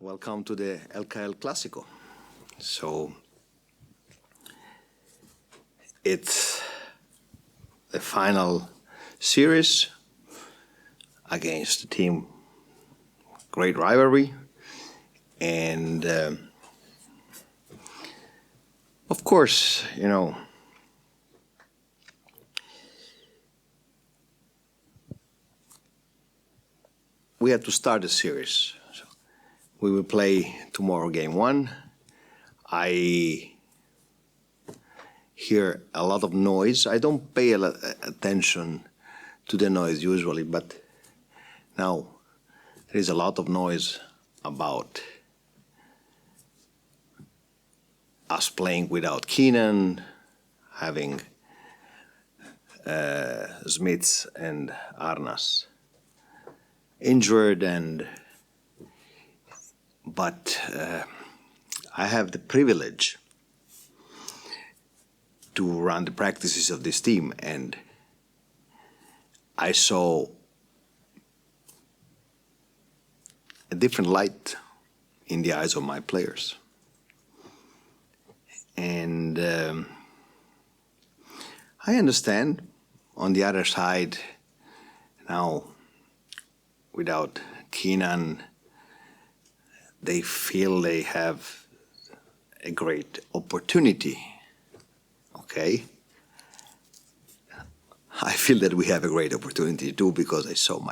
Welcome to the LKL Classico. So it's the final series against a team, great rivalry, and of course, you know, we had to start the series. So we will play tomorrow game 1. I hear a lot of noise. I don't pay a lot attention to the noise usually, but now there is a lot of noise about us playing without Keenan, having Smits and Arnas injured, but I have the privilege to run the practices of this team, and I saw a different light in the eyes of my players. And I understand, on the other side, now without Keenan, they feel they have a great opportunity. Okay? I feel that we have a great opportunity too, because I saw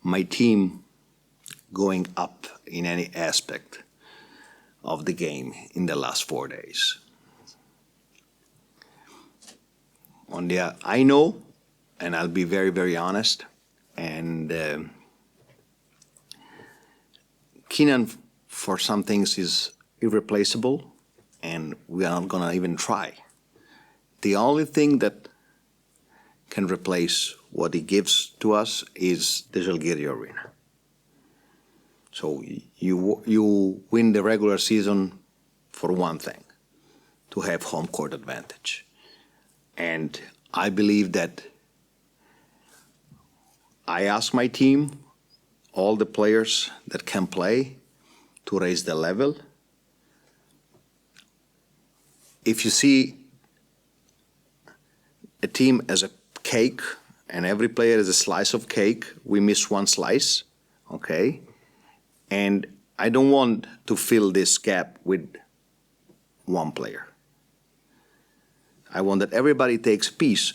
my team going up in any aspect of the game in the last 4 days. I know, and I'll be very, very honest, and Keenan for some things is irreplaceable, and we are not gonna even try. The only thing that can replace what he gives to us is the Zalgiris arena. So you win the regular season for one thing, to have home court advantage. And I believe that I ask my team, all the players that can play, to raise the level. If you see a team as a cake and every player is a slice of cake, we miss one slice, okay? And I don't want to fill this gap with one player. I want that everybody takes a piece,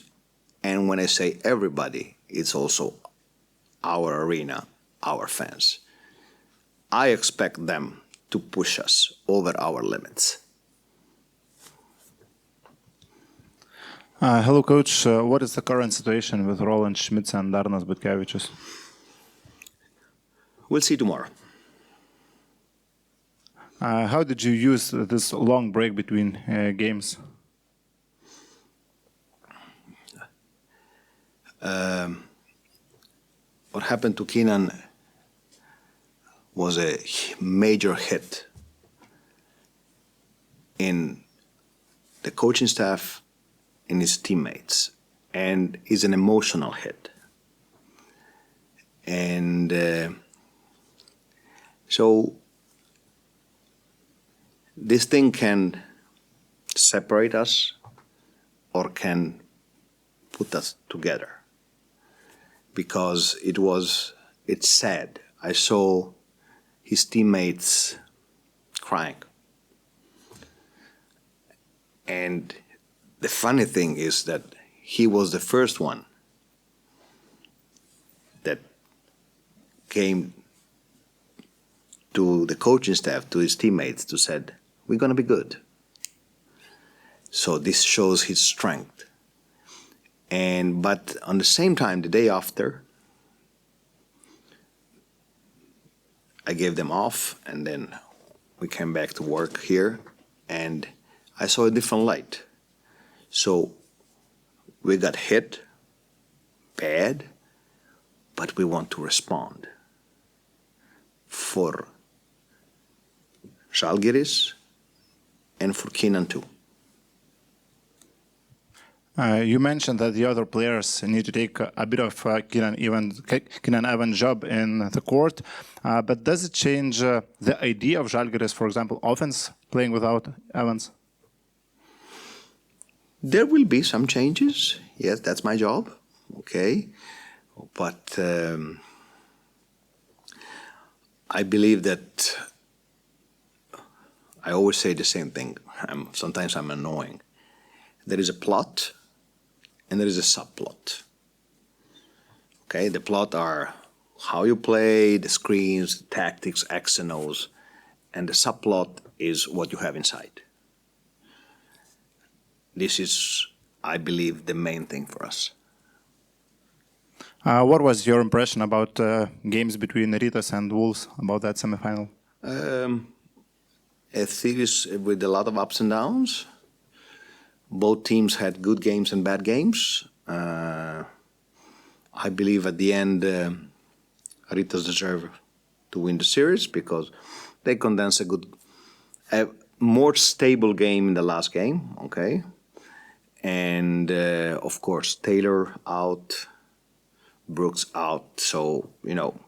and when I say everybody, it's also our arena, our fans. I expect them to push us over our limits. Hello, Coach. What is the current situation with Roland Schmitz and Arnas Butkevičius? We'll see tomorrow. How did you use this long break between games? What happened to Keenan was a major hit in the coaching staff, in his teammates, and is an emotional hit. And so this thing can separate us or can put us together, because it's sad. I saw his teammates crying. And the funny thing is that he was the first one that came to the coaching staff, to his teammates, to said, we're gonna be good. So this shows his strength. But on the same time, the day after, I gave them off, and then we came back to work here, and I saw a different light. So we got hit bad, but we want to respond for Zalgiris and for Keenan too. You mentioned that the other players need to take a bit of Keenan Evans' job in the court, but does it change the idea of Žalgiris, for example, offense, playing without Evans? There will be some changes. Yes, that's my job. Okay. But I believe that I always say the same thing. Sometimes I'm annoying. There is a plot and there is a subplot. Okay, the plot are how you play, the screens, the tactics, X and O's, and the subplot is what you have inside. This is, I believe, the main thing for us. What was your impression about games between Rytas and Wolves, about that semifinal? A series with a lot of ups and downs. Both teams had good games and bad games. I believe at the end, Rytas deserve to win the series because they condensed a more stable game in the last game, okay? And of course, Taylor out, Brooks out, so, you know,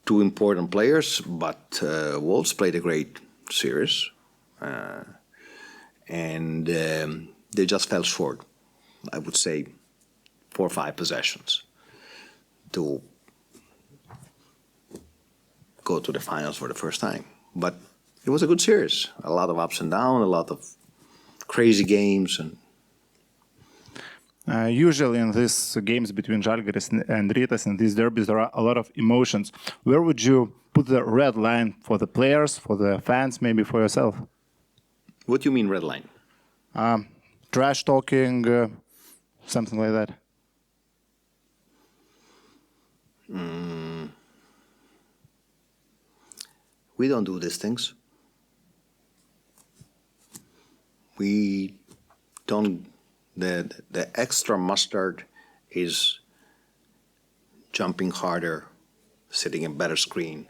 two important players, but Wolves played a great series. And they just fell short, I would say, 4 or 5 possessions to go to the finals for the first time. But it was a good series, a lot of ups and downs, a lot of crazy games. And usually in these games between Žalgiris and Rytas, in these derbies, there are a lot of emotions. Where would you put the red line for the players, for the fans, maybe for yourself? What do you mean red line? Trash talking, something like that. We don't do these things. We don't. The extra mustard is jumping harder, sitting in better screen,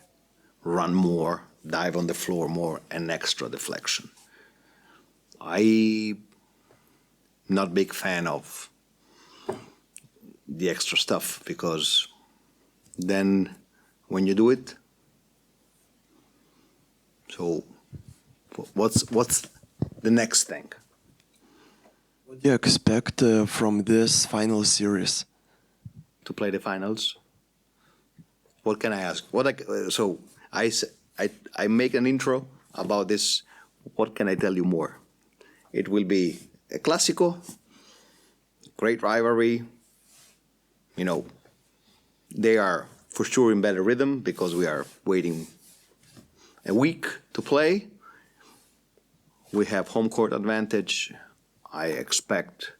run more, dive on the floor more, and extra deflection. I'm not big fan of the extra stuff because then when you do it, so what's the next thing? What do you expect from this final series? To play the finals? What can I ask? So I make an intro about this. What can I tell you more? It will be a Clásico, great rivalry. You know, they are for sure in better rhythm because we are waiting a week to play. We have home court advantage. I expect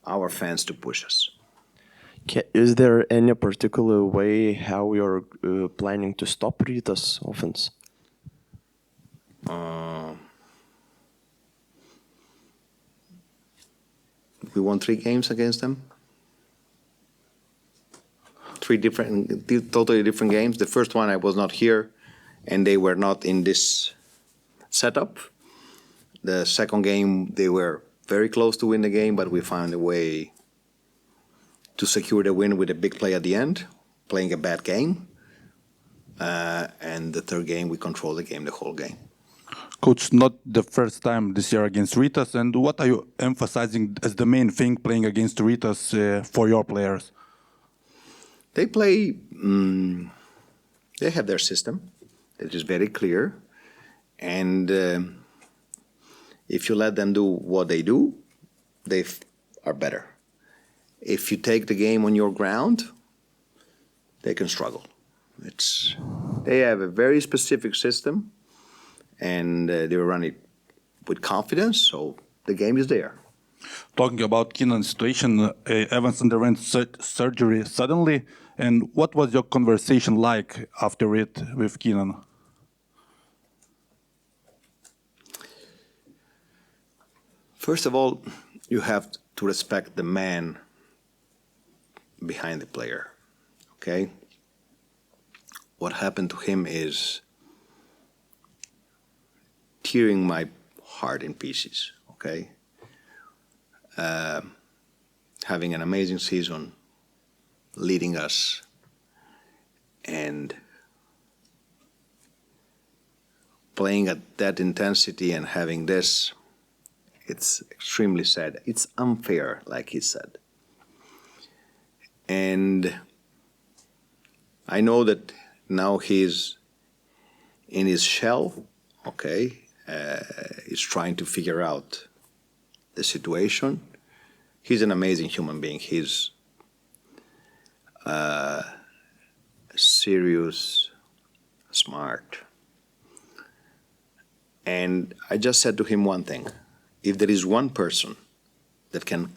our fans to push us. Is there any particular way how you're planning to stop Rytas offense? We won 3 games against them. 3 totally different games. The first one I was not here, and they were not in this setup. The second game, they were very close to win the game, but we found a way to secure the win with a big play at the end, playing a bad game. And the third game, we controlled the game, the whole game. Coach, not the first time this year against Rytas, and what are you emphasizing as the main thing playing against Rytas for your players? They play, they have their system. It is very clear. And if you let them do what they do, they are better. If you take the game on your ground, they can struggle. They have a very specific system, and they run it with confidence, so the game is there. Talking about Keenan's situation, Evans underwent surgery suddenly, and what was your conversation like after it with Keenan? First of all, you have to respect the man behind the player, okay? What happened to him is tearing my heart in pieces, okay? having an amazing season, leading us, and playing at that intensity and having this, it's extremely sad. It's unfair, like he said. And I know that now he's in his shell, okay? He's trying to figure out the situation. He's an amazing human being. He's serious, smart. And I just said to him one thing. If there is one person that can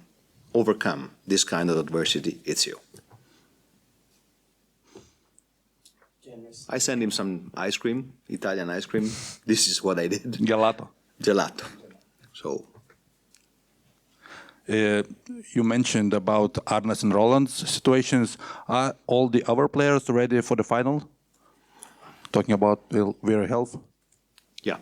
overcome this kind of adversity, it's you. I sent him some ice cream, Italian ice cream. This is what I did. Gelato. Gelato. So. You mentioned about Arnes and Roland's situations. Are all the other players ready for the final? Talking about their health? Yeah.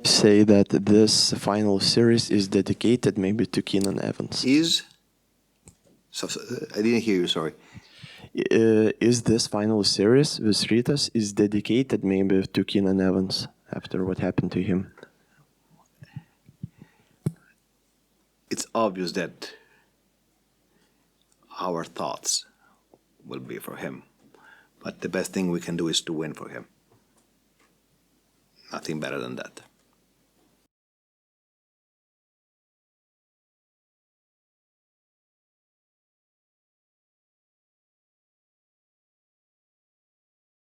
Say that this final series is dedicated maybe to Keenan Evans. So, I didn't hear you, sorry. Is this final series with Rytas is dedicated maybe to Keenan Evans after what happened to him? It's obvious that our thoughts will be for him. But the best thing we can do is to win for him. Nothing better than that.